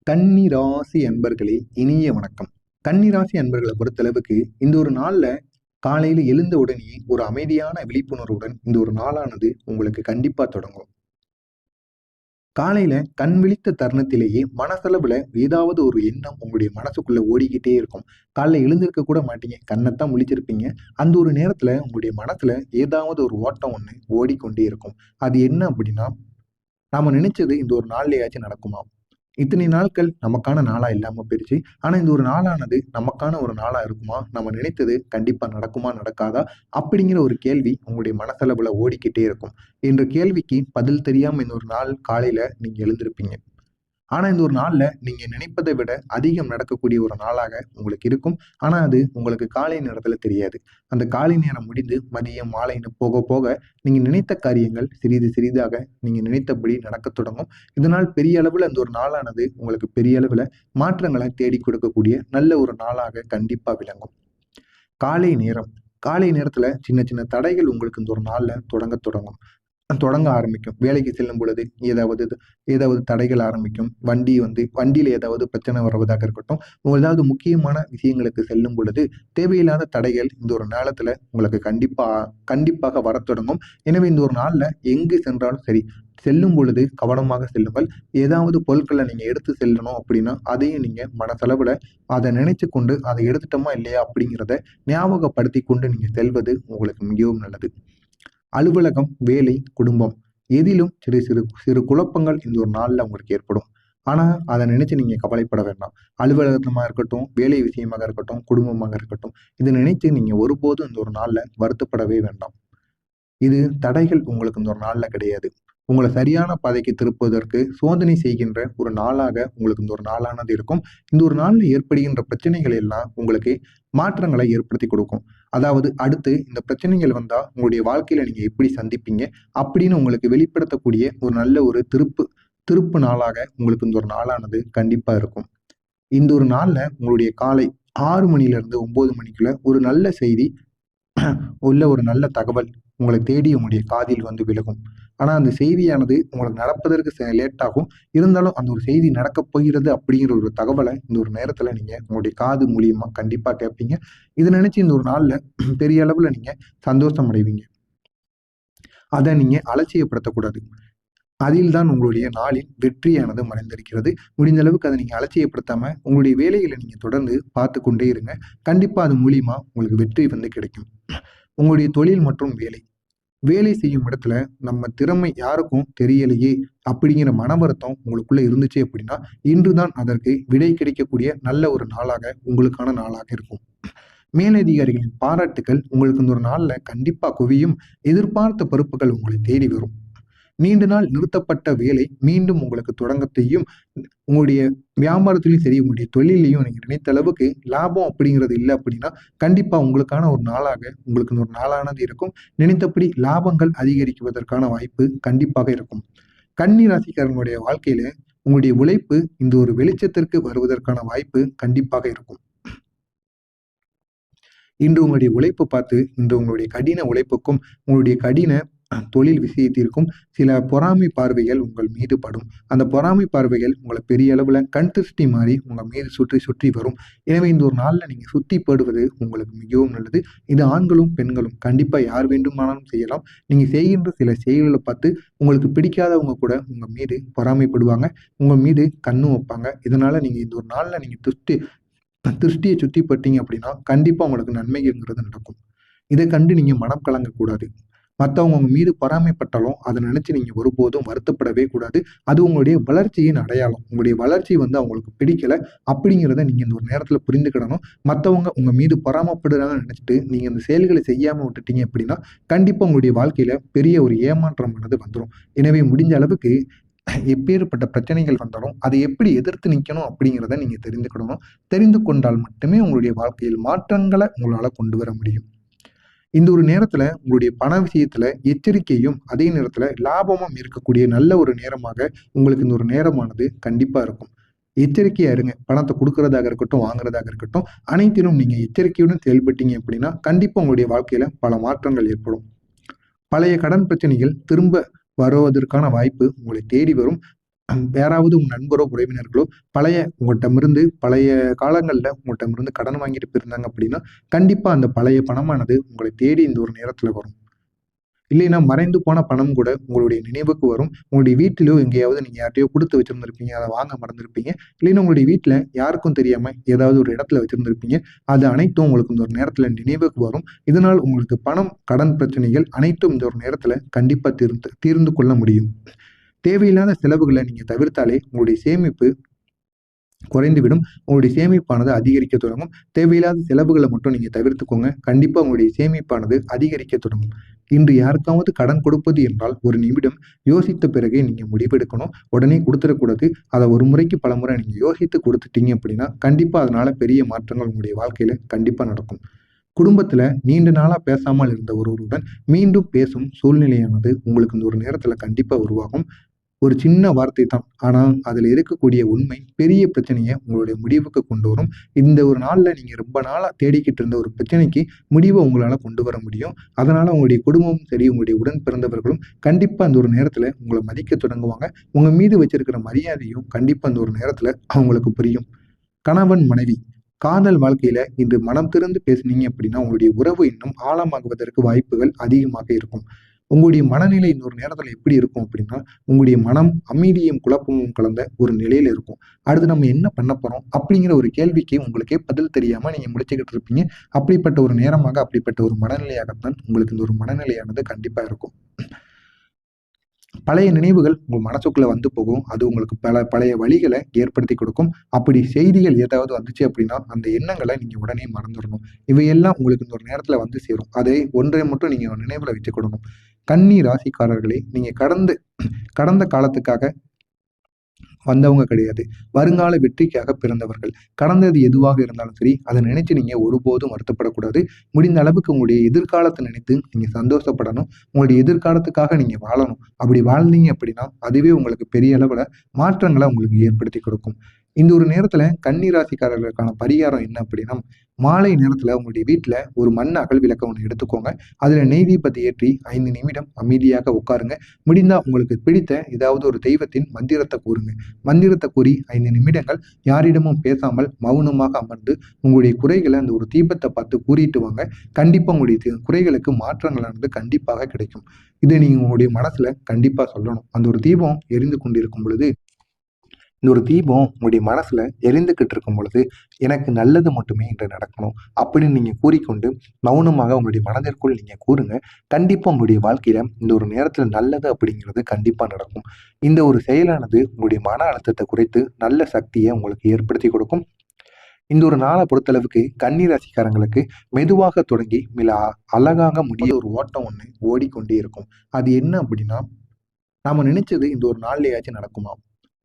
கன்னிராசி அன்பர்களே, இனிய வணக்கம். கன்னிராசி அன்பர்களை பொறுத்தளவுக்கு இந்த ஒரு நாள்ல காலையில எழுந்த உடனே ஒரு அமைதியான விழிப்புணர்வுடன் இந்த ஒரு நாளானது உங்களுக்கு கண்டிப்பா தொடங்கும். காலையில கண் விழித்த தருணத்திலேயே மனசளவுல ஏதாவது ஒரு எண்ணம் உங்களுடைய மனசுக்குள்ள ஓடிக்கிட்டே இருக்கும். காலைல எழுந்திருக்க கூட மாட்டீங்க. கண்ணத்தான் முழிச்சிருப்பீங்க. அந்த ஒரு நேரத்துல உங்களுடைய மனசுல ஏதாவது ஒரு ஓட்டம் ஒண்ணு ஓடிக்கொண்டே இருக்கும். அது என்ன அப்படின்னா, நாம நினைச்சது இந்த ஒரு நாள்லயாச்சும் நடக்குமா? இத்தனை நாட்கள் நமக்கான நாளா இல்லாம போயிருச்சு. ஆனா இந்த ஒரு நாளானது நமக்கான ஒரு நாளா இருக்குமா? நம்ம நினைத்தது கண்டிப்பா நடக்குமா? நடக்காதா? அப்படிங்கிற ஒரு கேள்வி உங்களுடைய மனசளவுல ஓடிக்கிட்டே இருக்கும். என்ற கேள்விக்கு பதில் தெரியாம இந்த ஒரு நாள் காலையில நீங்க எழுந்திருப்பீங்க. ஆனா இந்த ஒரு நாள்ல நீங்க நினைப்பதை விட அதிகம் நடக்கக்கூடிய ஒரு நாளாக உங்களுக்கு இருக்கும். ஆனா அது உங்களுக்கு காலை நேரத்துல தெரியாது. அந்த காலை நேரம் முடிந்து மதியம், மாலைன்னு போக போக நீங்க நினைத்த காரியங்கள் சிறிது சிறிதாக நீங்க நினைத்தபடி நடக்கத் தொடங்கும். இதனால் பெரிய அளவுல அந்த ஒரு நாளானது உங்களுக்கு பெரிய அளவுல மாற்றங்களை தேடிக் கொடுக்கக்கூடிய நல்ல ஒரு நாளாக கண்டிப்பா விளங்கும். காலை நேரம். காலை நேரத்துல சின்ன சின்ன தடைகள் உங்களுக்கு இந்த ஒரு நாள்ல தொடங்கத் தொடங்கும். தொடங்க ஆரம்பிக்கும். வேலைக்கு செல்லும் பொழுது ஏதாவது தடைகள் ஆரம்பிக்கும். வண்டியில ஏதாவது பிரச்சனை வருவதாக இருக்கட்டும். ஏதாவது முக்கியமான விஷயங்களுக்கு செல்லும் பொழுது, தேவையில்லாத தடைகள் இந்த ஒரு நேரத்துல உங்களுக்கு கண்டிப்பாக வரத் தொடங்கும். எனவே இந்த ஒரு நாள்ல எங்கு சென்றாலும் சரி, செல்லும் பொழுது கவனமாக செல்லுங்கள். ஏதாவது பொருட்கள நீங்க எடுத்து செல்லணும் அப்படின்னா, அதையும் நீங்க மனசளவுல அத நினைச்சுக் கொண்டு, அத எடுத்துட்டோமா இல்லையா அப்படிங்கிறத ஞாபகப்படுத்திக் கொண்டு நீங்க செல்வது உங்களுக்கு மிகவும் நல்லது. அலுவலகம், வேலை, குடும்பம் எதிலும் சிறு சிறு சிறு குழப்பங்கள் இந்த ஒரு நாள்ல உங்களுக்கு ஏற்படும். ஆனா, அத நினைச்சு நீங்க கவலைப்பட வேண்டாம். அலுவலகமா இருக்கட்டும், வேலை விஷயமாக இருக்கட்டும், குடும்பமாக இருக்கட்டும், இத நினைத்து நீங்க ஒருபோதும் இந்த ஒரு நாள்ல வருத்தப்படவே வேண்டாம். இது தடைகள் உங்களுக்கு இந்த ஒரு நாள்ல கிடையாது. உங்கள சரியான பாதைக்கு திருப்புவதற்கு சோதனை செய்கின்ற ஒரு நாளாக உங்களுக்கு இந்த ஒரு நாளானது இருக்கும். இந்த ஒரு நாள்ல ஏற்படுகின்ற பிரச்சனைகள் எல்லாம் உங்களுக்கு மாற்றங்களை ஏற்படுத்தி கொடுக்கும். அதாவது அடுத்து இந்த பிரச்சனைகள் வந்தா உங்களுடைய வாழ்க்கையில நீங்க எப்படி சந்திப்பீங்க அப்படின்னு உங்களுக்கு வெளிப்படுத்தக்கூடிய ஒரு நல்ல ஒரு திருப்பு நாளாக உங்களுக்கு இந்த ஒரு நாளானது கண்டிப்பா இருக்கும். இந்த ஒரு நாள்ல உங்களுடைய காலை 6 மணியிலிருந்து 9 மணிக்குள்ள ஒரு நல்ல செய்தி உள்ள ஒரு நல்ல தகவல் உங்களை தேடி உங்களுடைய காதில் வந்து விழுகும். ஆனா அந்த செய்தியானது உங்களுக்கு நடப்பதற்கு லேட் ஆகும். இருந்தாலும் அந்த ஒரு செய்தி நடக்கப் போகிறது அப்படிங்கிற ஒரு தகவல இந்த ஒரு நேரத்துல நீங்க உங்களுடைய காது மூலியமா கண்டிப்பா கேட்பீங்க. இத நினைச்சு இந்த ஒரு நாள்ல பெரிய அளவுல நீங்க சந்தோஷம் அடைவீங்க. அத நீங்க அலட்சியப்படுத்தக்கூடாது. அதில் தான் உங்களுடைய நாளின் வெற்றியானது மறைந்திருக்கிறது. முடிந்த அளவுக்கு அத நீங்க அலட்சியப்படுத்தாம உங்களுடைய வேலைகள நீங்க தொடர்ந்து பார்த்துக் கொண்டே இருங்க. கண்டிப்பா அது மூலியமா உங்களுக்கு வெற்றி வந்து கிடைக்கும். உங்களுடைய தொழில் மற்றும் வேலை. வேலை செய்யும் இடத்துல நம்ம திறமை யாருக்கும் தெரியலையே அப்படிங்கிற மன வருத்தம் உங்களுக்குள்ள இருந்துச்சு அப்படின்னா, இன்றுதான் அதற்கு விடை கிடைக்கக்கூடிய நல்ல ஒரு நாளாக உங்களுக்கான நாளாக இருக்கும். மேலதிகாரிகளின் பாராட்டுக்கள் உங்களுக்கு இந்த ஒரு நாள்ல கண்டிப்பா குவியும். எதிர்பார்த்த பொறுப்புகள் உங்களை தேடி வரும். நீண்ட நாள் நிறுத்தப்பட்ட வேலை மீண்டும் உங்களுக்கு தொடங்கச் செய்யும். உங்களுடைய வியாபாரத்திலயும் சரி, உங்களுடைய தொழில்லயும் நீங்க நினைத்த அளவுக்கு லாபம் அப்படிங்கிறது இல்ல அப்படின்னா, கண்டிப்பா உங்களுக்கான ஒரு நாளாக உங்களுக்கு ஒரு நாளானது இருக்கும். நினைத்தபடி லாபங்கள் அதிகரிக்குவதற்கான வாய்ப்பு கண்டிப்பாக இருக்கும். கன்னி ராசிக்காரங்களுடைய வாழ்க்கையில உங்களுடைய உழைப்பு இந்த ஒரு வெளிச்சத்திற்கு வருவதற்கான வாய்ப்பு கண்டிப்பாக இருக்கும். இன்று உங்களுடைய உழைப்பு பார்த்து, இன்று உங்களுடைய கடின உழைப்புக்கும், உங்களுடைய கடின தொழில் விஷயத்திற்கும் சில பொறாமை பார்வைகள் உங்கள் மீது படும். அந்த பொறாமை பார்வைகள் உங்கள பெரிய அளவுல கண் திருஷ்டி மாரி உங்க மீது சுற்றி சுற்றி வரும். எனவே இந்த ஒரு நாள்ல நீங்க சுத்தி படுவது உங்களுக்கு மிகவும் நல்லது. இது ஆண்களும், பெண்களும் கண்டிப்பா யார் வேண்டுமானாலும் செய்யலாம். நீங்க செய்கின்ற சில செயல்கள பார்த்து உங்களுக்கு பிடிக்காதவங்க கூட உங்க மீது பொறாமைப்படுவாங்க. உங்க மீது கண்ணும் வைப்பாங்க. இதனால நீங்க இந்த ஒரு நாள்ல நீங்க திருஷ்டிய சுத்தி பட்டீங்க அப்படின்னா, கண்டிப்பா உங்களுக்கு நன்மைங்கிறது நடக்கும். இத கண்டு நீங்க மனம் கலங்கக்கூடாது. மத்தவங்க உங்க மீது பொறாமைப்பட்டாலும், அத நினைச்சு நீங்க ஒருபோதும் வருத்தப்படவே கூடாது. அது உங்களுடைய வளர்ச்சியின் அடையாளம். உங்களுடைய வளர்ச்சி வந்து அவங்களுக்கு பிடிக்கல அப்படிங்கிறத நீங்க இந்த ஒரு நேரத்துல புரிந்துக்கிடணும். மத்தவங்க உங்க மீது பொறாமப்படுறாங்கன்னு நினைச்சுட்டு, நீங்க அந்த செயல்கள செய்யாம விட்டுட்டீங்க அப்படின்னா, கண்டிப்பா உங்களுடைய வாழ்க்கையில பெரிய ஒரு ஏமாற்றமானது வந்துரும். எனவே முடிஞ்ச அளவுக்கு எப்பேற்பட்ட பிரச்சனைகள் வந்தாலும், அதை எப்படி எதிர்த்து நிக்கணும் அப்படிங்கிறத நீங்க தெரிந்துக்கிடணும். தெரிந்து கொண்டால் மட்டுமே உங்களுடைய வாழ்க்கையில் மாற்றங்கள உங்களால கொண்டு வர முடியும். இந்த ஒரு நேரத்துல உங்களுடைய பண விஷயத்துல எச்சரிக்கையும், அதே நேரத்துல லாபமும் இருக்கக்கூடிய நல்ல ஒரு நேரமாக உங்களுக்கு இந்த ஒரு நேரமானது கண்டிப்பா இருக்கும். எச்சரிக்கையா இருங்க. பணத்த குடுக்கிறதாக இருக்கட்டும், வாங்குறதாக இருக்கட்டும், அனைத்திலும் நீங்க எச்சரிக்கையுடன் செயல்பட்டீங்க அப்படின்னா, கண்டிப்பா உங்களுடைய வாழ்க்கையில பல மாற்றங்கள் ஏற்படும். பழைய கடன் பிரச்சனைகள் திரும்ப வருவதற்கான வாய்ப்பு உங்களை தேடி வரும். யாராவது உங்க நண்பரோ, உறவினர்களோ பழைய காலங்கள்ல உங்கள்ட்டமிருந்து கடன் வாங்கிட்டு போயிருந்தாங்க அப்படின்னா, கண்டிப்பா அந்த பழைய பணமானது உங்களை தேடி இந்த ஒரு நேரத்துல வரும். இல்லைன்னா மறைந்து போன பணம் கூட உங்களுடைய நினைவுக்கு வரும். உங்களுடைய வீட்டிலயோ எங்கேயாவது நீங்க யார்ட்டயோ குடுத்து வச்சிருந்திருப்பீங்க. அத வாங்க மறந்திருப்பீங்க. இல்லைன்னா உங்களுடைய வீட்ல யாருக்கும் தெரியாம ஏதாவது ஒரு இடத்துல வச்சிருந்திருப்பீங்க. அது அனைத்தும் உங்களுக்கு இந்த ஒரு நேரத்துல நினைவுக்கு வரும். இதனால் உங்களுக்கு பணம், கடன் பிரச்சனைகள் அனைத்தும் இந்த ஒரு நேரத்துல கண்டிப்பா தீர்ந்து தீர்ந்து கொள்ள முடியும். தேவையில்லாத செலவுகள நீங்க தவிர்த்தாலே உங்களுடைய சேமிப்பு குறைந்துவிடும். உங்களுடைய சேமிப்பானது அதிகரிக்க தொடங்கும். தேவையில்லாத செலவுகள மட்டும் நீங்க தவிர்த்துக்கோங்க. கண்டிப்பா உங்களுடைய சேமிப்பானது அதிகரிக்க தொடங்கும். இன்று யாருக்காவது கடன் கொடுப்பது என்றால், ஒரு நிமிடம் யோசித்த பிறகே நீங்க முடிவெடுக்கணும். உடனே குடுத்துறக்கூடாது. அத ஒரு முறைக்கு பலமுறை நீங்க யோசித்து குடுத்துட்டீங்க அப்படின்னா, கண்டிப்பா அதனால பெரிய மாற்றங்கள் உங்களுடைய வாழ்க்கையில கண்டிப்பா நடக்கும். குடும்பத்துல நீண்ட நாளா பேசாமல் இருந்த ஒருவருடன் மீண்டும் பேசும் சூழ்நிலையானது உங்களுக்கு இந்த ஒரு நேரத்துல கண்டிப்பா உருவாகும். ஒரு சின்ன வார்த்தை தான். ஆனா, அதுல இருக்கக்கூடிய உண்மை பெரிய பிரச்சனைய உங்களுடைய முடிவுக்கு கொண்டு வரும். இந்த ஒரு நாள்ல நீங்க ரொம்ப நாளா தேடிக்கிட்டு இருந்த ஒரு பிரச்சனைக்கு முடிவ உங்களால கொண்டு வர முடியும். அதனால உங்களுடைய குடும்பமும் சரி, உங்களுடைய உடன் பிறந்தவர்களும் கண்டிப்பா அந்த ஒரு நேரத்துல உங்கள மதிக்க தொடங்குவாங்க. உங்க மீது வச்சிருக்கிற மரியாதையும் கண்டிப்பா அந்த ஒரு நேரத்துல அவங்களுக்கு புரியும். கணவன், மனைவி காதல் வாழ்க்கையில இன்று மனம் திறந்து பேசுனீங்க அப்படின்னா, உங்களுடைய உறவு இன்னும் ஆழமாகுவதற்கு வாய்ப்புகள் அதிகமாக இருக்கும். உங்களுடைய மனநிலை இன்னொரு நேரத்துல எப்படி இருக்கும் அப்படின்னா, உங்களுடைய மனம் அமைதியும், குழப்பமும் கலந்த ஒரு நிலையில இருக்கும். அடுத்து நம்ம என்ன பண்ண போறோம்? அப்படிங்கிற ஒரு கேள்விக்கு உங்களுக்கே பதில் தெரியாம நீங்க முழிச்சுக்கிட்டு இருப்பீங்க. அப்படிப்பட்ட ஒரு நேரமாக, அப்படிப்பட்ட ஒரு மனநிலையாகத்தான் உங்களுக்கு இந்த ஒரு மனநிலையானது கண்டிப்பா இருக்கும். பழைய நினைவுகள் உங்க மனசுக்குள்ள வந்து போகும். அது உங்களுக்கு பழைய வலிகள ஏற்படுத்திக் கொடுக்கும். அப்படி செய்திகள் ஏதாவது வந்துச்சு அப்படின்னா, அந்த எண்ணங்கள நீங்க உடனே மறந்துறணும். இவையெல்லாம் உங்களுக்கு இந்த ஒரு நேரத்துல வந்து சேரும். அதை ஒன்றை மட்டும் நீங்க நினைவுல வச்சுக்கிடணும். கன்னி ராசிக்காரர்களே, நீங்க கடந்த காலத்துக்காக வந்தவங்க கிடையாது. வருங்கால வெற்றிக்காக பிறந்தவர்கள். கடந்தது எதுவாக இருந்தாலும் சரி, அத நினைச்சு நீங்க ஒருபோதும் வருத்தப்படக்கூடாது. முடிந்த அளவுக்கு உங்களுடைய எதிர்காலத்த நினைத்து நீங்க சந்தோஷப்படணும். உங்களுடைய எதிர்காலத்துக்காக நீங்க வாழணும். அப்படி வாழ்ந்தீங்க அப்படின்னா, அதுவே உங்களுக்கு பெரிய அளவுல மாற்றங்கள உங்களுக்கு ஏற்படுத்திக் கொடுக்கும். இந்த ஒரு நேரத்துல கன்னி ராசிக்காரர்களுக்கான பரிகாரம் என்ன அப்படின்னா, மாலை நேரத்துல உங்களுடைய வீட்ல ஒரு மண் அகல் விளக்க ஒண்ணு எடுத்துக்கோங்க. அதுல நெய் தீபத்தை ஏற்றி 5 நிமிடம் அமைதியாக உட்காருங்க. முடிந்தா உங்களுக்கு பிடித்த ஏதாவது ஒரு தெய்வத்தின் மந்திரத்த கூறுங்க. மந்திரத்த கூறி 5 நிமிடங்கள் யாரிடமும் பேசாமல் மௌனமாக அமர்ந்து உங்களுடைய குறைகள அந்த ஒரு தீபத்த பார்த்து கூறிட்டு வாங்க. கண்டிப்பா உங்களுடைய குறைகளுக்கு மாற்றங்களானது கண்டிப்பாக கிடைக்கும். இத நீங்க உங்களுடைய மனசுல கண்டிப்பா சொல்லணும். அந்த ஒரு தீபம் எரிந்து கொண்டிருக்கும் பொழுது இந்த ஒரு தீபம் உங்களுடைய மனசுல எரிந்துகிட்டு இருக்கும் பொழுது, எனக்கு நல்லது மட்டுமே இன்று நடக்கணும் அப்படின்னு நீங்க கூறிக்கொண்டு, மௌனமாக உங்களுடைய மனதிற்குள் நீங்க கூறுங்க. கண்டிப்பா உங்களுடைய வாழ்க்கையில இந்த ஒரு நேரத்துல நல்லது அப்படிங்கிறது கண்டிப்பா நடக்கும். இந்த ஒரு செயலானது உங்களுடைய மன அழுத்தத்த குறைத்து நல்ல சக்திய உங்களுக்கு ஏற்படுத்தி கொடுக்கும். இந்த ஒரு நாள பொறுத்தளவுக்கு கன்னி ராசிக்காரங்களுக்கு மெதுவாக தொடங்கி அழகாக முடிய ஒரு ஓட்டம் ஒண்ணு ஓடிக்கொண்டே இருக்கும். அது என்ன அப்படின்னா, நாம நினைச்சது இந்த ஒரு நாள்லயாச்சும் நடக்குமா?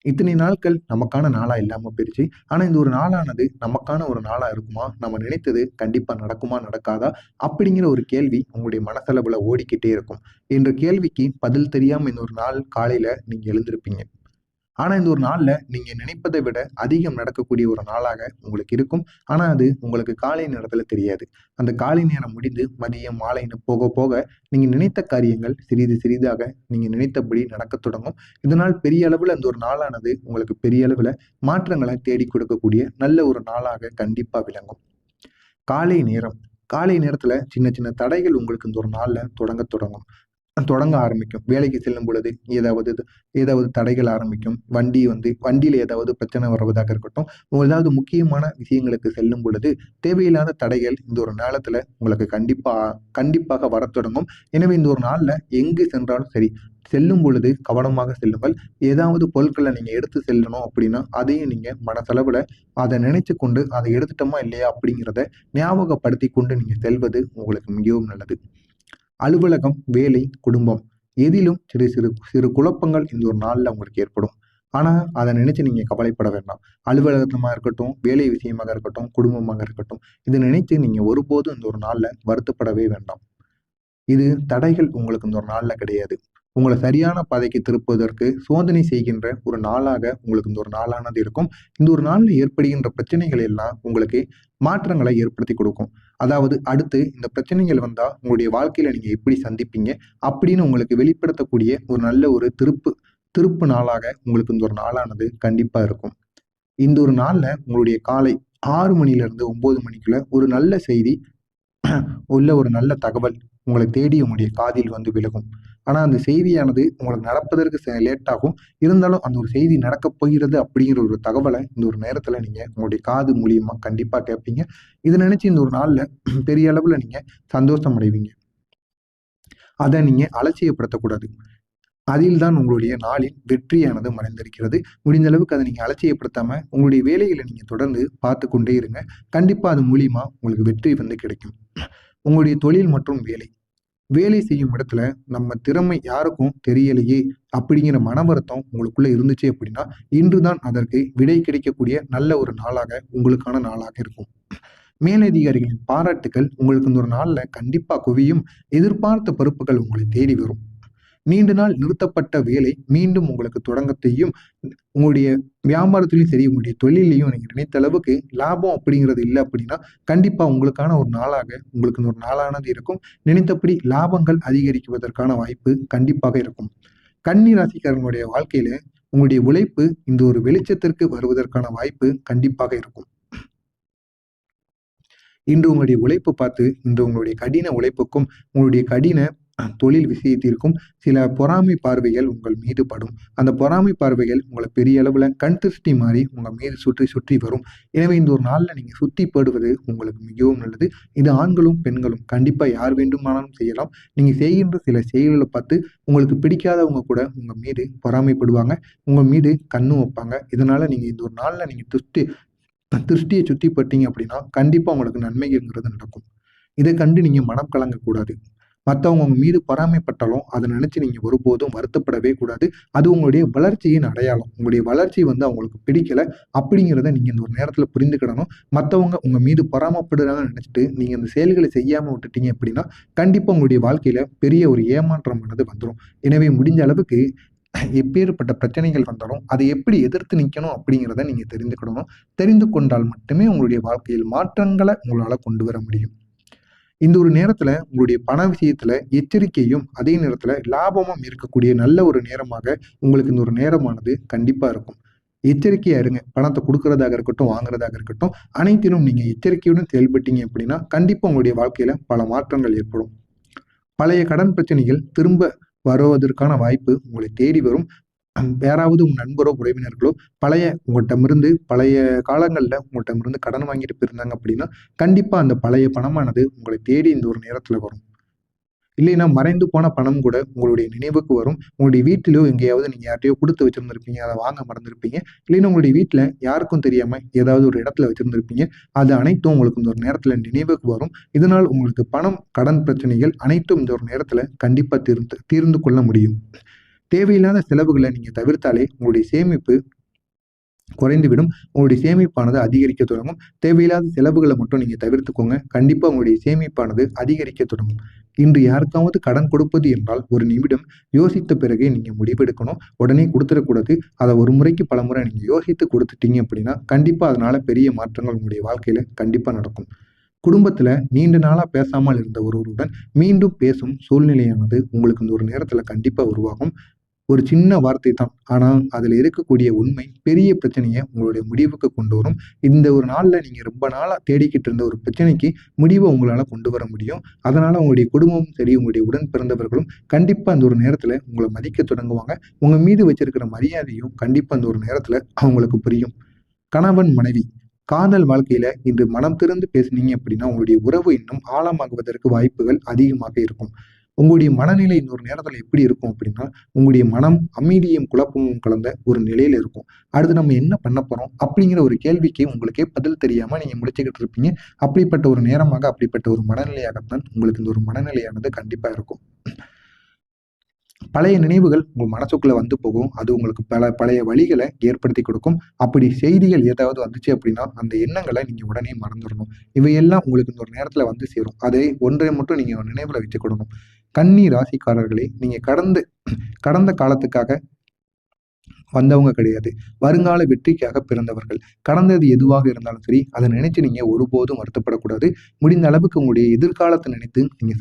இத்தனை நாட்கள் நமக்கான நாளா இல்லாம போயிருச்சு. ஆனா இந்த ஒரு நாளானது நமக்கான ஒரு நாளா இருக்குமா? நம்ம நினைத்தது கண்டிப்பா நடக்குமா? நடக்காதா? அப்படிங்கிற ஒரு கேள்வி உங்களுடைய மனசளவுல ஓடிக்கிட்டே இருக்கும். என்ற கேள்விக்கு பதில் தெரியாம இந்த ஒரு நாள் காலையில நீங்க எழுந்திருப்பீங்க. ஆனா, இந்த ஒரு நாள்ல நீங்க நினைப்பதை விட அதிகம் நடக்கக்கூடிய ஒரு நாளாக உங்களுக்கு இருக்கும். ஆனா, அது உங்களுக்கு காலை நேரத்துல தெரியாது. அந்த காலை நேரம் முடிந்து மதியம், மாலைன்னு போக போக நீங்க நினைத்த காரியங்கள் சிறிது சிறிதாக நீங்க நினைத்தபடி நடக்கத் தொடங்கும். இதனால் பெரிய அளவுல இந்த ஒரு நாளானது உங்களுக்கு பெரிய அளவுல மாற்றங்கள தேடிக் கொடுக்கக்கூடிய நல்ல ஒரு நாளாக கண்டிப்பா விளங்கும். காலை நேரம். காலை நேரத்துல சின்ன சின்ன தடைகள் உங்களுக்கு இந்த ஒரு நாள்ல தொடங்கத் தொடங்கும். தொடங்க ஆரம்பிக்கும். வேலைக்கு செல்லும் பொழுது ஏதாவது தடைகள் ஆரம்பிக்கும். வண்டியில ஏதாவது பிரச்சனை வருவதாக இருக்கட்டும். ஏதாவது முக்கியமான விஷயங்களுக்கு செல்லும் பொழுது, தேவையில்லாத தடைகள் இந்த ஒரு நேரத்துல உங்களுக்கு கண்டிப்பாக வரத் தொடங்கும். எனவே இந்த ஒரு நாள்ல எங்கு சென்றாலும் சரி, செல்லும் பொழுது கவனமாக செல்லுங்கள். ஏதாவது பொருட்கள நீங்க எடுத்து செல்லணும் அப்படின்னா, அதையும் நீங்க மனசளவுல அத நினைச்சுக் கொண்டு, அத எடுத்துட்டோமா இல்லையா அப்படிங்கிறத ஞாபகப்படுத்திக் கொண்டு நீங்க செல்வது உங்களுக்கு மிகவும் நல்லது. அலுவலகம், வேலை, குடும்பம் எதிலும் சிறு சிறு சிறு குழப்பங்கள் இந்த ஒரு நாள்ல உங்களுக்கு ஏற்படும். ஆனா, அத நினைச்சு நீங்க கவலைப்பட வேண்டாம். அலுவலகமா இருக்கட்டும், வேலை விஷயமாக இருக்கட்டும், குடும்பமாக இருக்கட்டும், இத நினைத்து நீங்க ஒருபோதும் இந்த ஒரு நாள்ல வருத்தப்படவே வேண்டாம். இது தடைகள் உங்களுக்கு இந்த ஒரு நாள்ல கிடையாது. உங்கள சரியான பாதைக்கு திருப்புவதற்கு சோதனை செய்கின்ற ஒரு நாளாக உங்களுக்கு இந்த ஒரு நாளானது இருக்கும். இந்த ஒரு நாள்ல ஏற்படுகின்ற பிரச்சனைகள் எல்லாம் உங்களுக்கு மாற்றங்களை ஏற்படுத்திக் கொடுக்கும். அதாவது அடுத்து இந்த பிரச்சனைகள் வந்தா உங்களுடைய வாழ்க்கையில நீங்க எப்படி சந்திப்பீங்க? அப்படின்னு உங்களுக்கு வெளிப்படுத்தக்கூடிய ஒரு நல்ல ஒரு திருப்பு நாளாக உங்களுக்கு இந்த ஒரு நாளானது கண்டிப்பா இருக்கும். இந்த ஒரு நாள்ல உங்களுடைய காலை 6 மணியிலிருந்து 9 மணிக்குள்ள ஒரு நல்ல செய்தி உள்ள ஒரு நல்ல தகவல் உங்களை தேடி உங்களுடைய காதில் வந்து விழுகும். ஆனா அந்த செய்தியானது உங்களுக்கு நடப்பதற்கு லேட் ஆகும். இருந்தாலும் அந்த ஒரு செய்தி நடக்கப் போகிறது அப்படிங்கிற ஒரு தகவலை இந்த ஒரு நேரத்துல நீங்க உங்களுடைய காது மூலியமா கண்டிப்பா கேட்பீங்க. இத நினைச்சு இந்த ஒரு நாள்ல பெரிய அளவுல நீங்க சந்தோஷம் அடைவீங்க. அத நீங்க அலட்சியப்படுத்தக்கூடாது. அதில் தான் உங்களுடைய நாளின் வெற்றியானது மறைந்திருக்கிறது. முடிந்த அளவுக்கு அத நீங்க அலட்சியப்படுத்தாம, உங்களுடைய வேலைகள நீங்க தொடர்ந்து பார்த்துக் கொண்டே இருங்க. கண்டிப்பா அது மூலியமா உங்களுக்கு வெற்றி வந்து கிடைக்கும். உங்களுடைய தொழில் மற்றும் வேலை. வேலை செய்யும் இடத்துல நம்ம திறமை யாருக்கும் தெரியலையே அப்படிங்கிற மன வருத்தம் உங்களுக்குள்ள இருந்துச்சு அப்படின்னா, இன்று தான் அதற்கு விடை கிடைக்கக்கூடிய நல்ல ஒரு நாளாக உங்களுக்கான நாளாக இருக்கும். மேலதிகாரிகளின் பாராட்டுக்கள் உங்களுக்கு இந்த ஒரு நாள்ல கண்டிப்பா குவியும். எதிர்பார்த்த பொறுப்புகள் உங்களை தேடி வரும். நீண்ட நாள் நிறுத்தப்பட்ட வேலை மீண்டும் உங்களுக்கு தொடங்கச் செய்யும். உங்களுடைய வியாபாரத்திலயும் சரி, உங்களுடைய தொழில்லயும் நீங்க நினைத்த அளவுக்கு லாபம் அப்படிங்கிறது இல்ல அப்படின்னா, கண்டிப்பா உங்களுக்கான ஒரு நாளாக உங்களுக்கு இந்த ஒரு நாளானது இருக்கும். நினைத்தபடி லாபங்கள் அதிகரிக்குவதற்கான வாய்ப்பு கண்டிப்பாக இருக்கும். கன்னி ராசிக்காரங்களுடைய வாழ்க்கையில உங்களுடைய உழைப்பு இந்த ஒரு வெளிச்சத்திற்கு வருவதற்கான வாய்ப்பு கண்டிப்பாக இருக்கும். இன்று உங்களுடைய உழைப்பு பார்த்து, இன்று உங்களுடைய கடின உழைப்புக்கும், உங்களுடைய கடின தொழில் விஷயத்திற்கும் சில பொறாமை பார்வைகள் உங்கள் மீது படும். அந்த பொறாமை பார்வைகள் உங்கள பெரிய அளவுல கண் திருஷ்டி மாரி உங்க மீது சுற்றி சுற்றி வரும். எனவே இந்த ஒரு நாள்ல நீங்க சுத்தி போடுவது உங்களுக்கு மிகவும் நல்லது. இது ஆண்களும், பெண்களும் கண்டிப்பா யார் வேண்டுமானாலும் செய்யலாம். நீங்க செய்கின்ற சில செயல்கள பார்த்து உங்களுக்கு பிடிக்காதவங்க கூட உங்க மீது பொறாமைப்படுவாங்க. உங்க மீது கண்ணும் வைப்பாங்க. இதனால நீங்க இந்த ஒரு நாள்ல நீங்க திருஷ்டிய சுத்தி பட்டீங்க அப்படின்னா, கண்டிப்பா உங்களுக்கு நன்மைங்கிறது நடக்கும். இத கண்டு நீங்க மனம் கலங்கக்கூடாது. மத்தவங்க உங்க மீது பொறாமைப்பட்டாலும், அத நினைச்சு நீங்க ஒருபோதும் வருத்தப்படவே கூடாது. அது உங்களுடைய வளர்ச்சியின் அடையாளம். உங்களுடைய வளர்ச்சி வந்து அவங்களுக்கு பிடிக்கல அப்படிங்கிறத நீங்க இந்த ஒரு நேரத்துல புரிந்துக்கிடணும். மத்தவங்க உங்க மீது பொறாமப்படுறாங்கன்னு நினைச்சுட்டு, நீங்க அந்த செயல்கள செய்யாம விட்டுட்டீங்க அப்படின்னா, கண்டிப்பா உங்களுடைய வாழ்க்கையில பெரிய ஒரு ஏமாற்றமானது வந்துரும். எனவே முடிஞ்ச அளவுக்கு எப்பேற்பட்ட பிரச்சனைகள் வந்தாலும், அதை எப்படி எதிர்த்து நிக்கணும் அப்படிங்கிறத நீங்க தெரிந்துக்கிடணும். தெரிந்து கொண்டால் மட்டுமே உங்களுடைய வாழ்க்கையில் மாற்றங்கள உங்களால கொண்டு வர முடியும். இந்த ஒரு நேரத்துல உங்களுடைய பண விஷயத்துல எச்சரிக்கையும், அதே நேரத்துல லாபமும் இருக்கக்கூடிய நல்ல ஒரு நேரமாக உங்களுக்கு இந்த ஒரு நேரமானது கண்டிப்பா இருக்கும். எச்சரிக்கையா இருங்க. பணத்த குடுக்கிறதாக இருக்கட்டும், வாங்குறதாக இருக்கட்டும், அனைத்திலும் நீங்க எச்சரிக்கையுடன் செயல்பட்டீங்க அப்படின்னா, கண்டிப்பா உங்களுடைய வாழ்க்கையில பல மாற்றங்கள் ஏற்படும். பழைய கடன் பிரச்சனைகள் திரும்ப வருவதற்கான வாய்ப்பு உங்களை தேடி வரும். யாராவது உங்க நண்பரோ, உறவினர்களோ பழைய காலங்கள்ல உங்கள்ட்டமிருந்து கடன் வாங்கிட்டு போயிருந்தாங்க அப்படின்னா, கண்டிப்பா அந்த பழைய பணமானது உங்களை தேடி இந்த ஒரு நேரத்துல வரும். இல்லைன்னா மறைந்து போன பணம் கூட உங்களுடைய நினைவுக்கு வரும். உங்களுடைய வீட்டிலயோ எங்கேயாவது நீங்க யார்ட்டயோ குடுத்து வச்சிருந்திருப்பீங்க. அத வாங்க மறந்திருப்பீங்க. இல்லைன்னா உங்களுடைய வீட்ல யாருக்கும் தெரியாம ஏதாவது ஒரு இடத்துல வச்சிருந்திருப்பீங்க. அது அனைத்தும் உங்களுக்கு இந்த ஒரு நேரத்துல நினைவுக்கு வரும். இதனால் உங்களுக்கு பணம், கடன் பிரச்சனைகள் அனைத்தும் இந்த ஒரு நேரத்துல கண்டிப்பா தீர்ந்து கொள்ள முடியும். தேவையில்லாத செலவுகள நீங்க தவிர்த்தாலே உங்களுடைய சேமிப்பு குறைந்துவிடும். உங்களுடைய சேமிப்பானது அதிகரிக்க தொடங்கும். தேவையில்லாத செலவுகள மட்டும் நீங்க தவிர்த்துக்கோங்க. கண்டிப்பா உங்களுடைய சேமிப்பானது அதிகரிக்க தொடங்கும். இன்று யாருக்காவது கடன் கொடுப்பது என்றால், ஒரு நிமிடம் யோசித்த பிறகே நீங்க முடிவெடுக்கணும். உடனே குடுத்துறக்கூடாது. அத ஒரு முறைக்கு பலமுறை நீங்க யோசித்து குடுத்துட்டீங்க அப்படின்னா, கண்டிப்பா அதனால பெரிய மாற்றங்கள் உங்களுடைய வாழ்க்கையில கண்டிப்பா நடக்கும். குடும்பத்துல நீண்ட நாளா பேசாமல் இருந்த ஒருவருடன் மீண்டும் பேசும் சூழ்நிலையானது உங்களுக்கு இந்த ஒரு நேரத்துல கண்டிப்பா உருவாகும். ஒரு சின்ன வார்த்தை தான். ஆனா, அதுல இருக்கக்கூடிய உண்மை பெரிய பிரச்சனைய உங்களுடைய முடிவுக்கு கொண்டு வரும். இந்த ஒரு நாள்ல நீங்க ரொம்ப நாளா தேடிக்கிட்டு இருந்த ஒரு பிரச்சனைக்கு முடிவ உங்களால கொண்டு வர முடியும். அதனால உங்களுடைய குடும்பமும் சரி, உங்களுடைய உடன் பிறந்தவர்களும் கண்டிப்பா அந்த ஒரு நேரத்துல உங்கள மதிக்கத் தொடங்குவாங்க. உங்க மீது வச்சிருக்கிற மரியாதையும் கண்டிப்பா அந்த ஒரு நேரத்துல அவங்களுக்கு புரியும். கணவன், மனைவி காதல் வாழ்க்கையில இன்று மனம் திறந்து பேசுனீங்க அப்படின்னா, உங்களுடைய உறவு இன்னும் ஆழமாகுவதற்கு வாய்ப்புகள் அதிகமாக இருக்கும். உங்களுடைய மனநிலை இன்னொரு நேரத்துல எப்படி இருக்கும் அப்படின்னா, உங்களுடைய மனம் அமைதியும், குழப்பமும் கலந்த ஒரு நிலையில இருக்கும். அடுத்து நம்ம என்ன பண்ண போறோம்? அப்படிங்கிற ஒரு கேள்விக்கு உங்களுக்கே பதில் தெரியாம நீங்க முழிச்சுக்கிட்டு இருப்பீங்க. அப்படிப்பட்ட ஒரு நேரமாக, அப்படிப்பட்ட ஒரு மனநிலையாகத்தான் உங்களுக்கு இந்த ஒரு மனநிலையானது கண்டிப்பா இருக்கும். பழைய நினைவுகள் உங்க மனசுக்குள்ள வந்து போகும். அது உங்களுக்கு பழைய வலிகள ஏற்படுத்திக் கொடுக்கும். அப்படி செய்திகள் ஏதாவது வந்துச்சு அப்படின்னா, அந்த எண்ணங்கள நீங்க உடனே மறந்துறணும். இவையெல்லாம் உங்களுக்கு இந்த ஒரு நேரத்துல வந்து சேரும். அதை ஒன்றை மட்டும் நீங்க நினைவுல வச்சுக்கிடணும். கன்னி ராசிக்காரர்களே, நீங்க கடந்த காலத்துக்காக வந்தவங்க கிடையாது. வருங்கால வெற்றிக்காக பிறந்தவர்கள். கடந்தது எதுவாக இருந்தாலும் சரி, அத நினைச்சு நீங்க ஒருபோதும் வருத்தப்படக்கூடாது. முடிந்த அளவுக்கு உங்களுடைய எதிர்காலத்த நினைத்து நீங்க